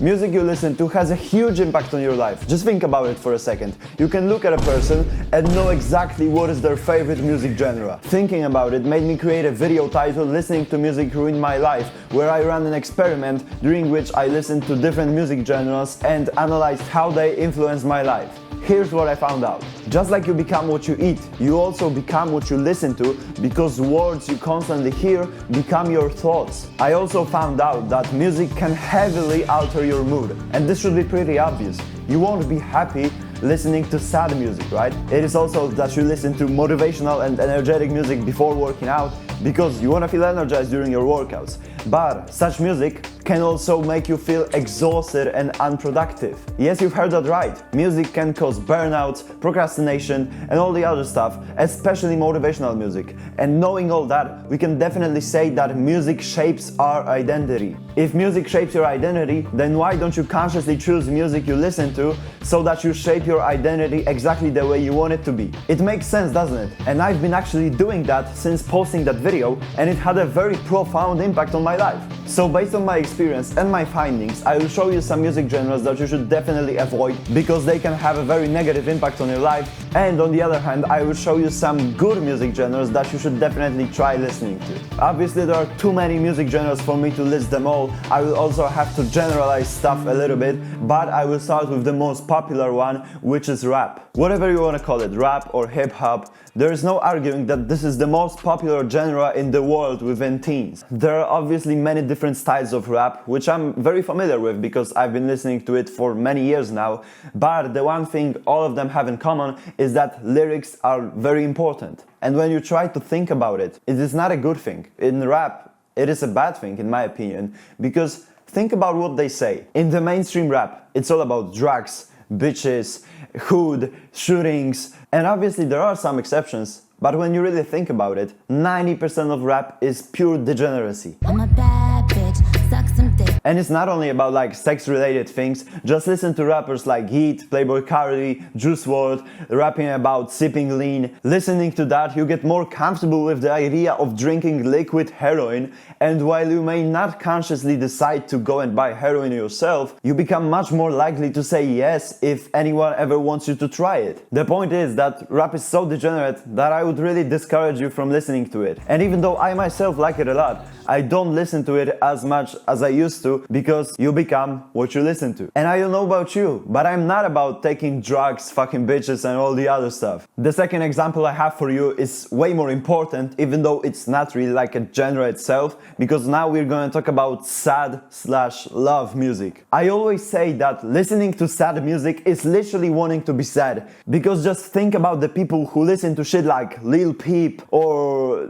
Music you listen to has a huge impact on your life. Just think about it for a second. You can look at a person and know exactly what is their favorite music genre. Thinking about it made me create a video titled "Listening to Music Ruined My Life," where I ran an experiment during which I listened to different music genres and analyzed how they influenced my life. Here's what I found out. Just like you become what you eat, you also become what you listen to, because words you constantly hear become your thoughts. I also found out that music can heavily alter your mood, and this should be pretty obvious. You won't be happy listening to sad music, right? It is also that you listen to motivational and energetic music before working out because you want to feel energized during your workouts. But such music can also make you feel exhausted and unproductive. Yes, you've heard that right. Music can cause burnout, procrastination, and all the other stuff, especially motivational music. And knowing all that, we can definitely say that music shapes our identity. If music shapes your identity, then why don't you consciously choose music you listen to so that you shape your identity exactly the way you want it to be? It makes sense, doesn't it? And I've been actually doing that since posting that video, and it had a very profound impact on my life. So based on my experience and my findings, I will show you some music genres that you should definitely avoid because they can have a very negative impact on your life. And on the other hand, I will show you some good music genres that you should definitely try listening to. Obviously, there are too many music genres for me to list them all. I will also have to generalize stuff a little bit, but I will start with the most popular one, which is rap. Whatever you want to call it, rap or hip-hop, there is no arguing that this is the most popular genre in the world within teens. There are obviously many different styles of rap, which I'm very familiar with because I've been listening to it for many years now, but the one thing all of them have in common is that lyrics are very important. And when you try to think about it, it is not a good thing. In rap, it is a bad thing in my opinion, because think about what they say. In the mainstream rap, it's all about drugs, bitches, hood, shootings, and obviously there are some exceptions, but when you really think about it, 90% of rap is pure degeneracy. I'm a bad bitch, suck some dick. And it's not only about like sex-related things. Just listen to rappers like Heat, Playboi Carti, Juice WRLD, rapping about sipping lean. Listening to that, you get more comfortable with the idea of drinking liquid heroin, and while you may not consciously decide to go and buy heroin yourself, you become much more likely to say yes if anyone ever wants you to try it. The point is that rap is so degenerate that I would really discourage you from listening to it. And even though I myself like it a lot, I don't listen to it as much as I used to because you become what you listen to. And I don't know about you, but I'm not about taking drugs, fucking bitches and all the other stuff. The second example I have for you is way more important, even though it's not really like a genre itself, because now we're gonna talk about sad/love music. I always say that listening to sad music is literally wanting to be sad, because just think about the people who listen to shit like Lil Peep or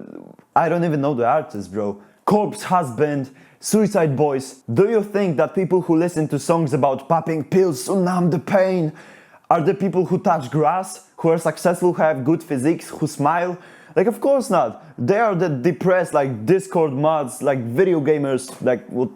I don't even know the artist, bro. Corpse Husband, Suicide Boys. Do you think that people who listen to songs about popping pills to numb the pain are the people who touch grass, who are successful, who have good physiques, who smile? Like, of course not. They are the depressed, like Discord mods, like video gamers, like what?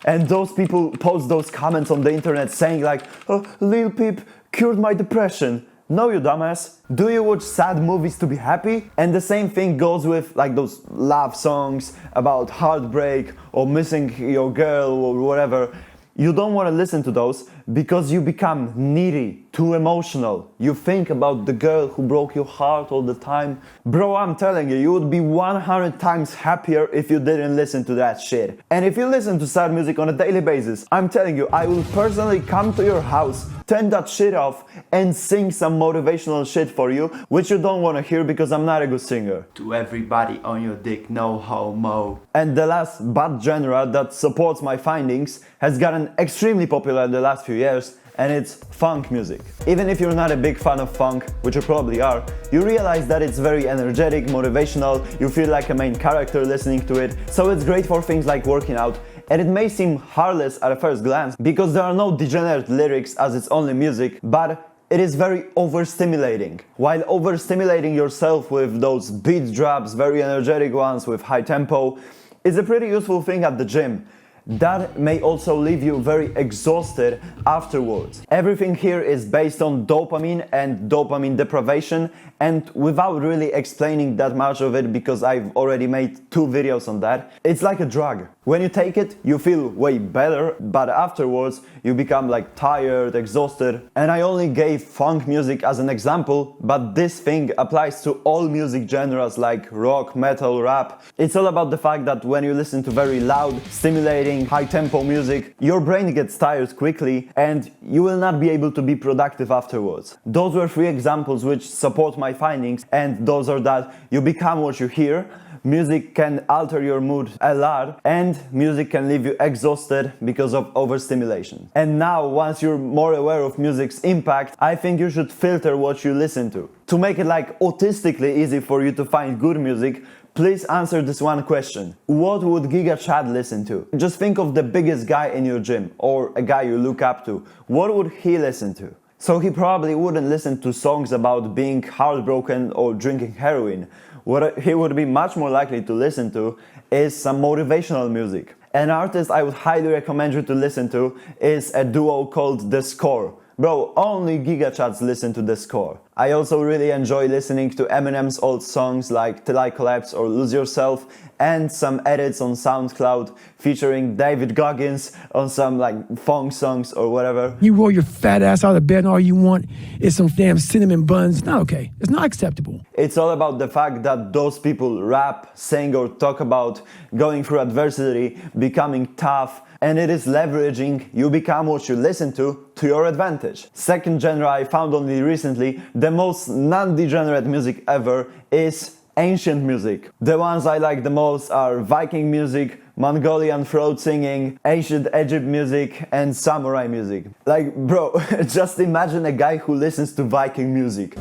And those people post those comments on the internet saying like, oh, Lil Peep cured my depression. No, you dumbass. Do you watch sad movies to be happy? And the same thing goes with like those love songs about heartbreak or missing your girl or whatever. You don't want to listen to those because you become needy, too emotional. You think about the girl who broke your heart all the time. Bro, I'm telling you, you would be 100 times happier if you didn't listen to that shit. And if you listen to sad music on a daily basis, I'm telling you, I will personally come to your house, turn that shit off and sing some motivational shit for you, which you don't want to hear because I'm not a good singer. To everybody on your dick, no homo. And the last bad genre that supports my findings has gotten extremely popular in the last few years, and it's funk music. Even if you're not a big fan of funk, which you probably are, you realize that it's very energetic, motivational, you feel like a main character listening to it, so it's great for things like working out. And it may seem harmless at a first glance because there are no degenerate lyrics as it's only music, but it is very overstimulating. While overstimulating yourself with those beat drops, very energetic ones with high tempo, is a pretty useful thing at the gym. that may also leave you very exhausted afterwards. Everything here is based on dopamine and dopamine deprivation, and without really explaining that much of it because I've already made 2 videos on that, it's like a drug. When you take it, you feel way better, but afterwards you become like tired, exhausted. And I only gave funk music as an example, but this thing applies to all music genres like rock, metal, rap. It's all about the fact that when you listen to very loud, stimulating, high-tempo music, your brain gets tired quickly and you will not be able to be productive afterwards. Those were 3 examples which support my findings, and those are that you become what you hear, music can alter your mood a lot, and music can leave you exhausted because of overstimulation. And now, once you're more aware of music's impact, I think you should filter what you listen to. To make it like autistically easy for you to find good music, please answer this one question. What would Giga Chad listen to? Just think of the biggest guy in your gym, or a guy you look up to. What would he listen to? So he probably wouldn't listen to songs about being heartbroken or drinking heroin. What he would be much more likely to listen to is some motivational music. An artist I would highly recommend you to listen to is a duo called The Score. Bro, only Giga Chads listen to The Score. I also really enjoy listening to Eminem's old songs like Till I Collapse or Lose Yourself, and some edits on SoundCloud featuring David Goggins on some like funk songs or whatever. You roll your fat ass out of bed and all you want is some damn cinnamon buns. It's not okay. It's not acceptable. It's all about the fact that those people rap, sing or talk about going through adversity, becoming tough, and it is leveraging you become what you listen to your advantage. Second genre I found only recently, the most non-degenerate music ever, is ancient music. The ones I like the most are Viking music, Mongolian throat singing, ancient Egypt music, and samurai music. Like, bro, just imagine a guy who listens to Viking music.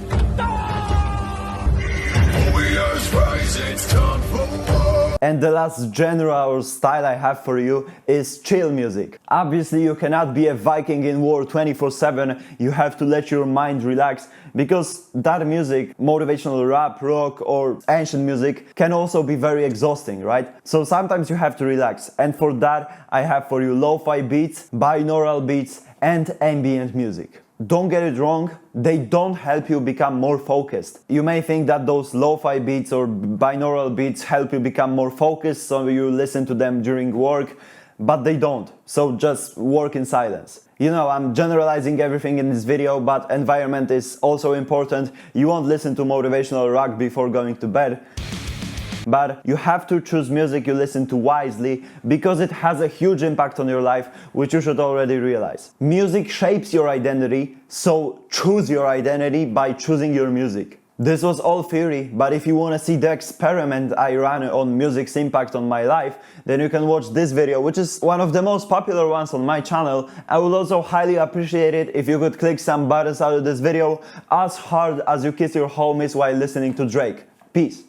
And the last genre or style I have for you is chill music. Obviously you cannot be a Viking in war 24/7, you have to let your mind relax, because that music, motivational rap, rock or ancient music, can also be very exhausting, right? So sometimes you have to relax, and for that I have for you lo-fi beats, binaural beats and ambient music. Don't get it wrong, they don't help you become more focused. You may think that those lo-fi beats or binaural beats help you become more focused, so you listen to them during work, but they don't. So just work in silence. You know, I'm generalizing everything in this video, but environment is also important. You won't listen to motivational rock before going to bed. But you have to choose music you listen to wisely, because it has a huge impact on your life, which you should already realize. Music shapes your identity, so choose your identity by choosing your music. This was all theory, but if you want to see the experiment I ran on music's impact on my life, then you can watch this video, which is one of the most popular ones on my channel. I would also highly appreciate it if you could click some buttons out of this video as hard as you kiss your homies while listening to Drake. Peace.